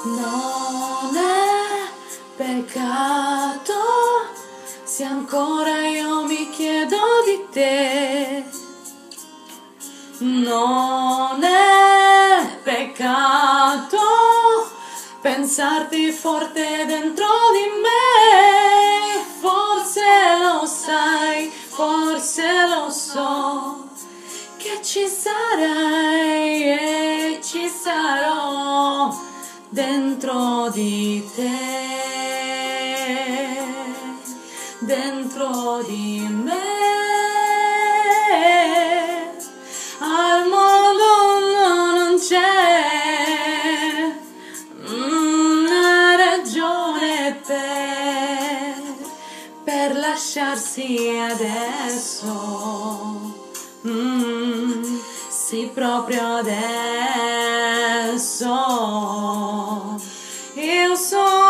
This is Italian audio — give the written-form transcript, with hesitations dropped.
Non è peccato se ancora io mi chiedo di te. Non è peccato pensarti forte dentro di me. Forse lo sai, forse lo so, che ci sarai e ci sarò dentro di te, dentro di me. Al mondo non c'è una ragione per lasciarsi adesso. Sì, proprio adesso. Io sono